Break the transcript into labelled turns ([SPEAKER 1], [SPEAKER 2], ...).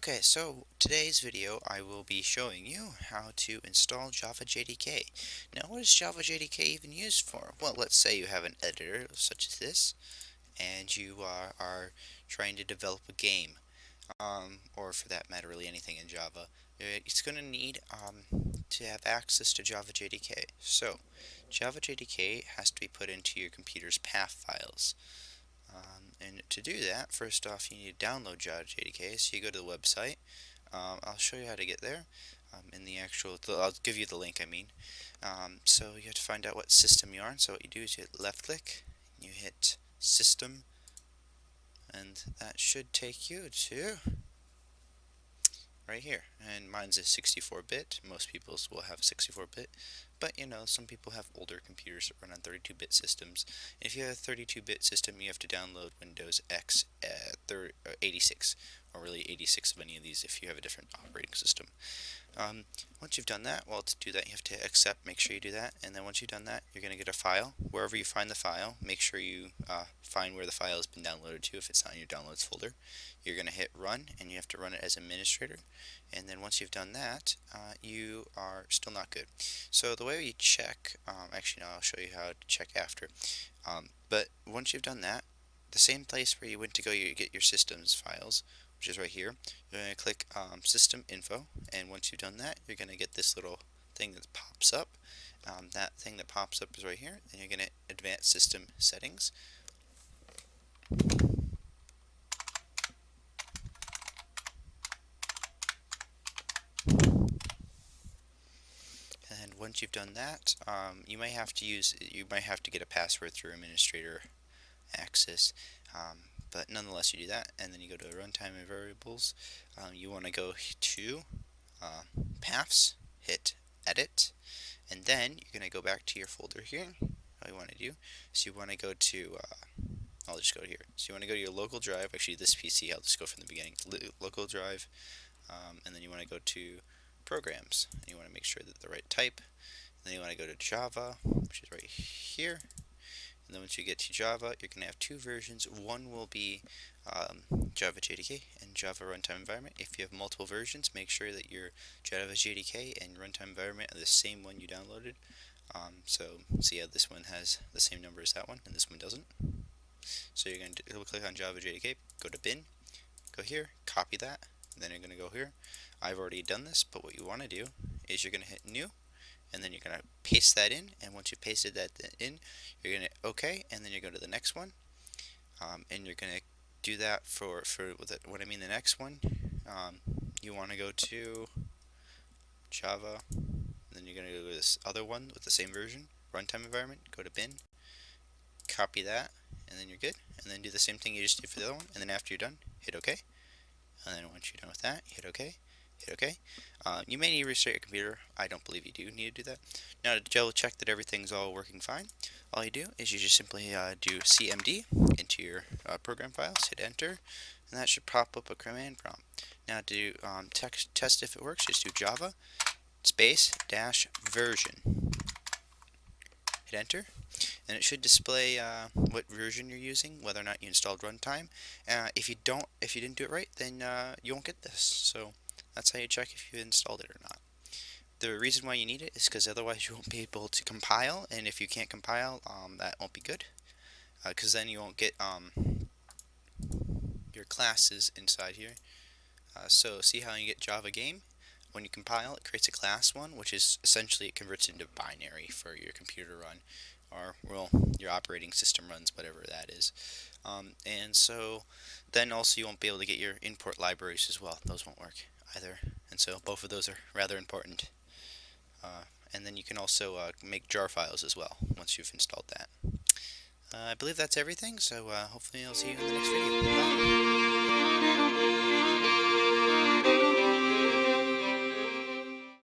[SPEAKER 1] Okay, so today's video I will be showing you how to install Java JDK. Now, what is Java JDK even used for? Well, let's say you have an editor such as this, and you are trying to develop a game, or for that matter, really anything in Java. It's going to need to have access to Java JDK. So, Java JDK has to be put into your computer's path files. And to do that, first off, you need to download Java JDK. So you go to the website. I'll show you how to get there. I'll give you the link. So you have to find out what system you're on. So what you do is you hit left click, you hit System, and that should take you to right here. And mine's a 64-bit. Most people's will have 64-bit, but some people have older computers that run on 32-bit systems. If you have a 32-bit system, you have to download Windows X 86, or really 86 of any of these if you have a different operating system. Once you've done that, well, to do that you have to accept, make sure you do that, and then once you've done that, you're going to get a file. Wherever you find the file, make sure you find where the file has been downloaded to if it's not in your downloads folder. You're going to hit run, and you have to run it as administrator, and then once you've done that, you are still not good. So the way you check, actually no, I'll show you how to check after, but once you've done that, the same place where you went to go get your systems files, which is right here, you're going to click System Info, and once you've done that, you're going to get this little thing that pops up. That thing that pops up is right here. Then you're going to Advanced System Settings. And once you've done that, you might have to get a password through administrator access. But nonetheless, you do that, and then you go to Runtime and Variables. You want to go to Paths, hit Edit, and then you're going to go back to your folder here. All you want to do is you want to go to, I'll just go here. So you want to go to your local drive. Actually, this PC, I'll just go from the beginning. Local drive, and then you want to go to Programs. And you want to make sure that the right type. And then you want to go to Java, which is right here. And then once you get to Java, you're going to have two versions. One will be Java JDK and Java Runtime Environment. If you have multiple versions, make sure that your Java JDK and Runtime Environment are the same one you downloaded. So see how this one has the same number as that one, and this one doesn't. So you're going to double click on Java JDK, go to bin, go here, copy that, and then you're going to go here. I've already done this, but what you want to do is you're going to hit New, and then you're going to paste that in, and once you pasted that in, you're going to OK, and then you go to the next one, and you're going to do that what I mean the next one, you want to go to Java, and then you're going to go to this other one with the same version, runtime environment, go to bin, copy that, and then you're good, and then do the same thing you just did for the other one, and then after you're done, hit OK, and then once you're done with that, hit OK. Hit OK. You may need to restart your computer. I don't believe you do need to do that. Now to double check that everything's all working fine, all you do is you just simply do CMD into your program files, hit enter, and that should pop up a command prompt. Now to test if it works, just do Java space dash version. Hit enter, and it should display what version you're using, whether or not you installed runtime. If you didn't do it right, then you won't get this. So that's how you check if you installed it or not. The reason why you need it is because otherwise you won't be able to compile, and if you can't compile, that won't be good, because then you won't get your classes inside here. So see how you get Java game? When you compile, it creates a class one, which is essentially it converts into binary for your computer to run, or well, your operating system runs, whatever that is. And so then also you won't be able to get your import libraries as well. Those won't work either, and so both of those are rather important. And then you can also make jar files as well once you've installed that. I believe that's everything, so hopefully I'll see you in the next video. Bye.